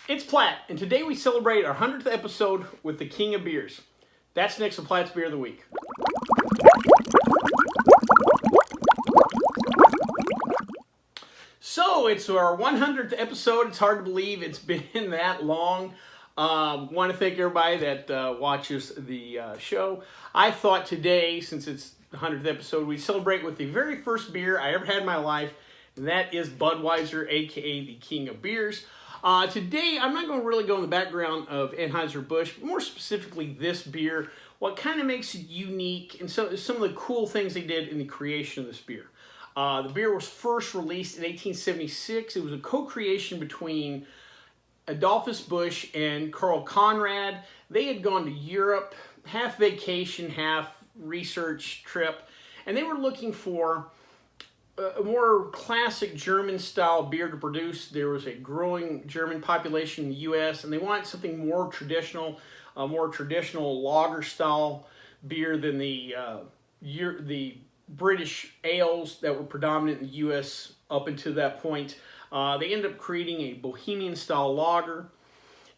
It's Platt, and today we celebrate our 100th episode with the King of Beers. That's next to Platt's Beer of the Week. So, it's our 100th episode. It's hard to believe it's been that long. Want to thank everybody that watches the show. I thought today, since it's the 100th episode, we'd celebrate with the very first beer I ever had in my life, and that is Budweiser, aka the King of Beers. Today, I'm not going to really go in the background of Anheuser-Busch, but more specifically this beer, what kind of makes it unique, and some of the cool things they did in the creation of this beer. The beer was first released in 1876. It was a co-creation between Adolphus Busch and Carl Conrad. They had gone to Europe, half vacation, half research trip, and they were looking for a more classic German-style beer to produce. There was a growing German population in the U.S., and they wanted something more traditional, a more traditional lager-style beer than the British ales that were predominant in the U.S. up until that point. They ended up creating a Bohemian-style lager.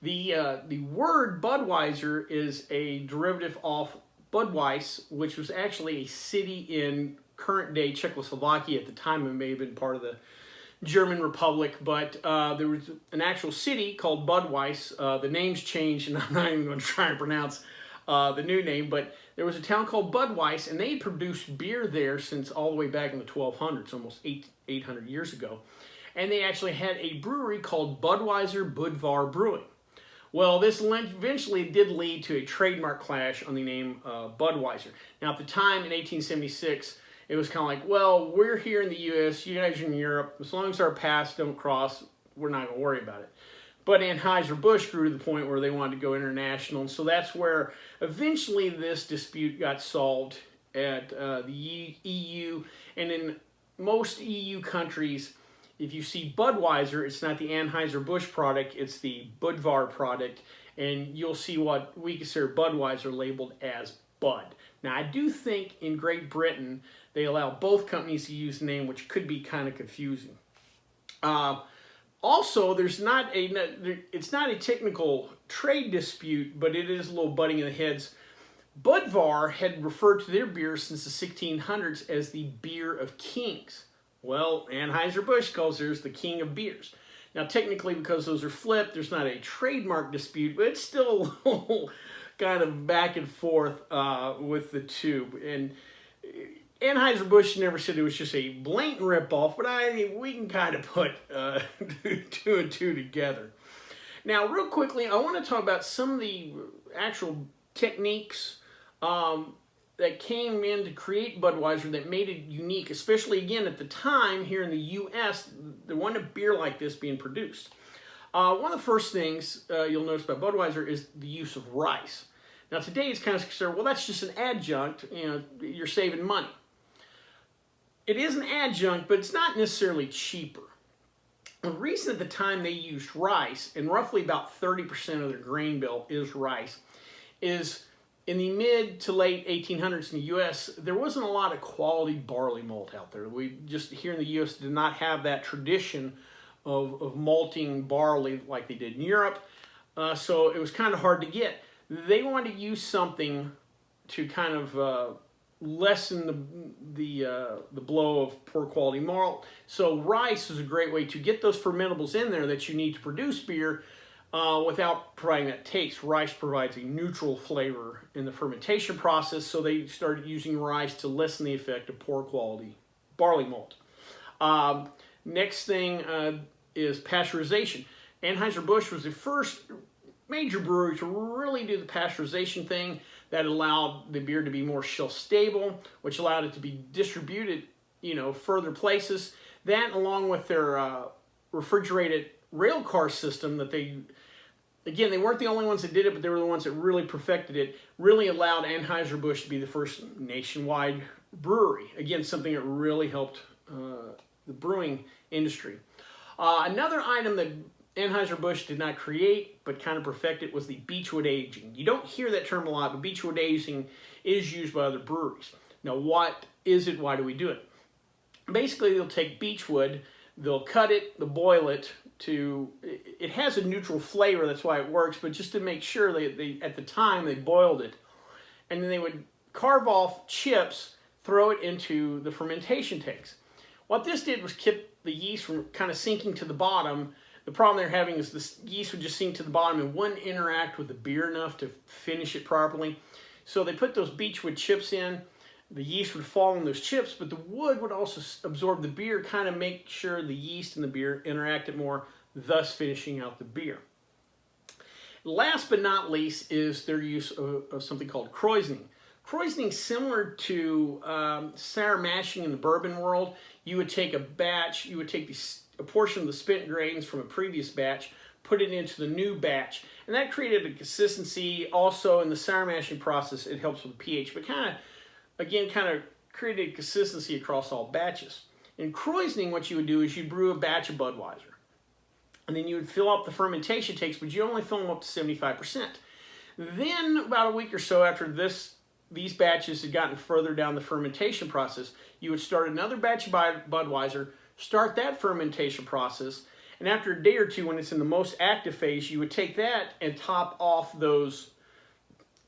The word Budweiser is a derivative of Budweis, which was actually a city in current-day Czechoslovakia. At the time, it may have been part of the German Republic, but there was an actual city called Budweis. The name's changed, and I'm not even going to try and pronounce the new name, but there was a town called Budweis, and they had produced beer there since all the way back in the 1200s, almost 800 years ago. And they actually had a brewery called Budweiser Budvar Brewing. Well, this eventually did lead to a trademark clash on the name Budweiser. Now, at the time, in 1876, it was kind of like, well, we're here in the U.S., you guys are in Europe. As long as our paths don't cross, we're not going to worry about it. But Anheuser-Busch grew to the point where they wanted to go international, and so that's where eventually this dispute got solved at the EU. And in most EU countries, if you see Budweiser, it's not the Anheuser-Busch product, it's the Budvar product, and you'll see what we consider Budweiser labeled as Bud. Now, I do think in Great Britain, they allow both companies to use the name, which could be kind of confusing. Also, it's not a technical trade dispute, but it is a little butting of the heads. Budvar had referred to their beer since the 1600s as the beer of kings. Well, Anheuser-Busch calls theirs the King of Beers. Now, technically, because those are flipped, there's not a trademark dispute, but it's still a little kind of back and forth with the two. And Anheuser-Busch never said it was just a blatant ripoff, but we can kind of put two and two together. Now, real quickly, I want to talk about some of the actual techniques that came in to create Budweiser that made it unique, especially, again, at the time here in the U.S., there wasn't a beer like this being produced. One of the first things you'll notice about Budweiser is the use of rice. Now, today it's kind of considered, well, that's just an adjunct, you're saving money. It is an adjunct, but it's not necessarily cheaper. The reason at the time they used rice, and roughly about 30% of their grain bill is rice, is in the mid to late 1800s in the U.S., there wasn't a lot of quality barley malt out there. We just, here in the U.S., did not have that tradition of malting barley like they did in Europe, so it was kind of hard to get. They wanted to use something to kind of lessen the blow of poor quality malt. So rice is a great way to get those fermentables in there that you need to produce beer without providing that taste. Rice provides a neutral flavor in the fermentation process, so they started using rice to lessen the effect of poor quality barley malt. Next thing is pasteurization. Anheuser-Busch was the first major brewery to really do the pasteurization thing. That allowed the beer to be more shelf stable, which allowed it to be distributed, further places. That, along with their refrigerated rail car system that they weren't the only ones that did it, but they were the ones that really perfected it, really allowed Anheuser-Busch to be the first nationwide brewery. Again, something that really helped the brewing industry. Another item that Anheuser-Busch did not create, but kind of perfected, was the Beechwood Aging. You don't hear that term a lot, but Beechwood Aging is used by other breweries. Now, what is it? Why do we do it? Basically, they'll take beechwood, they'll cut it, they'll boil it, it has a neutral flavor, that's why it works, but just to make sure they at the time they boiled it. And then they would carve off chips, throw it into the fermentation tanks. What this did was keep the yeast from kind of sinking to the bottom. The problem they're having is the yeast would just sink to the bottom and wouldn't interact with the beer enough to finish it properly. So they put those beechwood chips in. The yeast would fall in those chips, but the wood would also absorb the beer, kind of make sure the yeast and the beer interacted more, thus finishing out the beer. Last but not least is their use of something called krausening. Krausening, similar to sour mashing in the bourbon world. You would take a batch, you would take a portion of the spent grains from a previous batch, put it into the new batch, and that created a consistency. Also in the sour mashing process, it helps with the pH, but kind of created consistency across all batches. In krausening, what you would do is you'd brew a batch of Budweiser, and then you would fill up the fermentation tanks, but you only fill them up to 75%. Then about a week or so after these batches had gotten further down the fermentation process, you would start another batch of Budweiser, start that fermentation process, and after a day or two, when it's in the most active phase, you would take that and top off those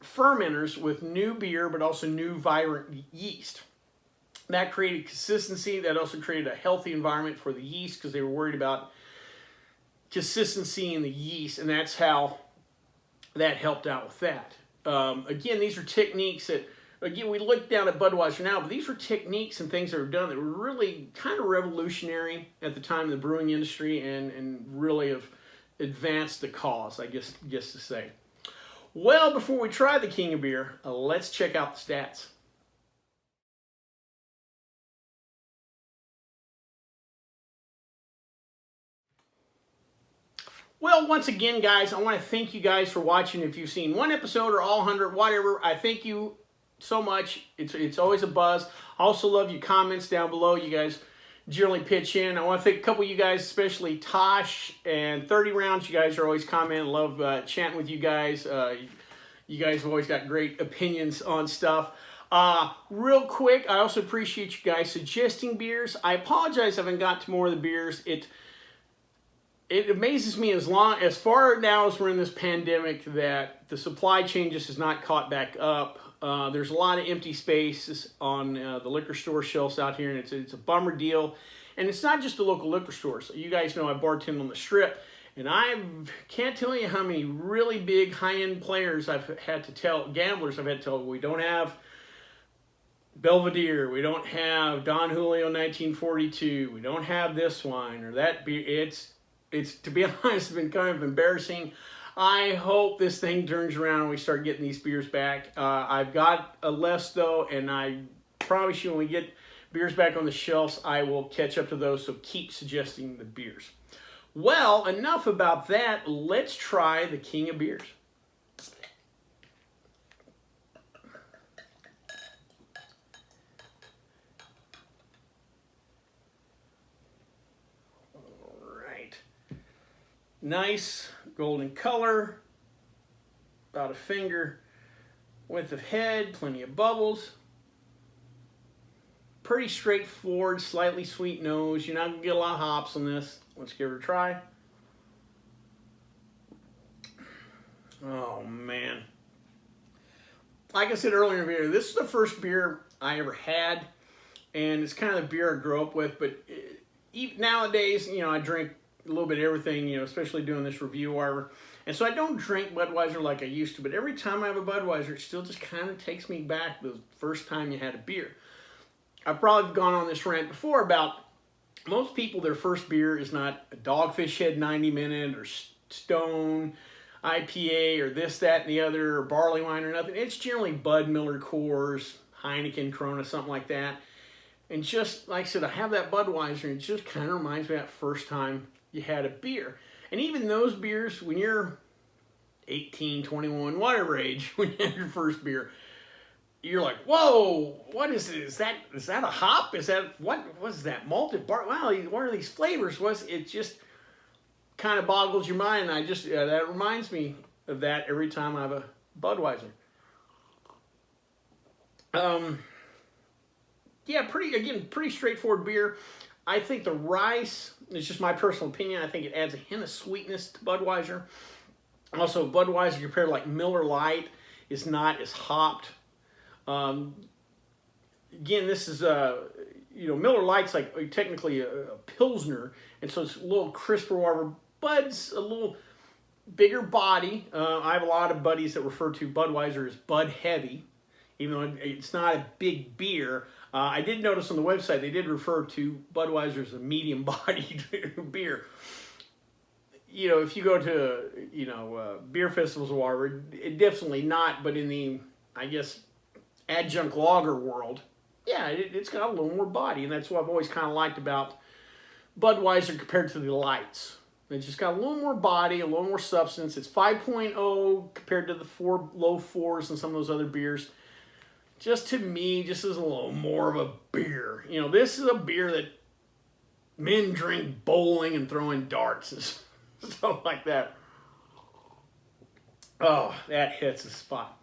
fermenters with new beer, but also new vibrant yeast. That created consistency. That also created a healthy environment for the yeast because they were worried about consistency in the yeast, and that's how that helped out with that. Again, these are techniques that, again, we look down at Budweiser now, but these were techniques and things that were done that were really kind of revolutionary at the time in the brewing industry and really have advanced the cause, I guess to say. Well, before we try the King of Beer, let's check out the stats. Well, once again, guys, I want to thank you guys for watching. If you've seen one episode or all 100, whatever, I thank you so much. It's always a buzz. I also love your comments down below. You guys generally pitch in. I want to thank a couple of you guys, especially Tosh and 30 Rounds. You guys are always commenting. Love chatting with you guys. You guys have always got great opinions on stuff. Real quick, I also appreciate you guys suggesting beers. I apologize I haven't got to more of the beers. It amazes me as far now as we're in this pandemic that the supply chain just has not caught back up. There's a lot of empty spaces on the liquor store shelves out here, and it's a bummer deal. And it's not just the local liquor stores. You guys know I bartend on the Strip, and I can't tell you how many really big high-end players I've had to tell, gamblers I've had to tell, we don't have Belvedere, we don't have Don Julio 1942, we don't have this wine or that beer. It's to be honest, been kind of embarrassing. I hope this thing turns around and we start getting these beers back. I've got a list though, and I promise you when we get beers back on the shelves, I will catch up to those, so keep suggesting the beers. Well, enough about that. Let's try the King of Beers. Nice golden color, about a finger width of head, plenty of bubbles. Pretty straightforward, slightly sweet nose. You're not going to get a lot of hops on this. Let's give it a try. Oh man. Like I said earlier in the video, this is the first beer I ever had, and it's kind of the beer I grew up with, but nowadays, you know, I drink a little bit of everything, you know, especially doing this review whatever. And so I don't drink Budweiser like I used to, but every time I have a Budweiser, it still just kind of takes me back to the first time you had a beer. I've probably gone on this rant before about most people, their first beer is not a Dogfish Head 90 Minute or Stone IPA or this, that, and the other, or barley wine or nothing. It's generally Bud, Miller Coors, Heineken, Corona, something like that. And just, like I said, I have that Budweiser, and it just kind of reminds me of that first time you had a beer. And even those beers, when you're 18, 21, whatever age, when you have your first beer, you're like, whoa, what is it? Is that a hop? Is that, what was that? Malted bar? Wow, what are these flavors? It just kind of boggles your mind. And that reminds me of that every time I have a Budweiser. Yeah, pretty straightforward beer. I think the rice, it's just my personal opinion, I think it adds a hint of sweetness to Budweiser. Also, Budweiser compared to like Miller Lite is not as hopped. Again, this is Miller Lite's like technically a Pilsner, and so it's a little crisper, whatever. Bud's a little bigger body. I have a lot of buddies that refer to Budweiser as Bud Heavy, even though it's not a big beer. I did notice on the website they did refer to Budweiser as a medium-bodied beer. If you go to, beer festivals or whatever, it definitely not, but in the, I guess, adjunct lager world, yeah, it's got a little more body, and that's what I've always kind of liked about Budweiser compared to the lights. It's just got a little more body, a little more substance. It's 5.0 compared to the low 4s and some of those other beers. Just to me, just as a little more of a beer. This is a beer that men drink bowling and throwing darts and stuff like that. Oh, that hits the spot.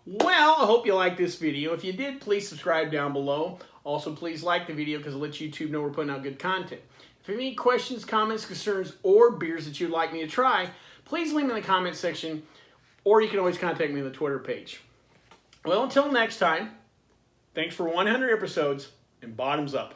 Well, I hope you liked this video. If you did, please subscribe down below. Also, please like the video because it lets YouTube know we're putting out good content. If you have any questions, comments, concerns, or beers that you'd like me to try, please leave them in the comment section, or you can always contact me on the Twitter page. Well, until next time, thanks for 100 episodes, and bottoms up.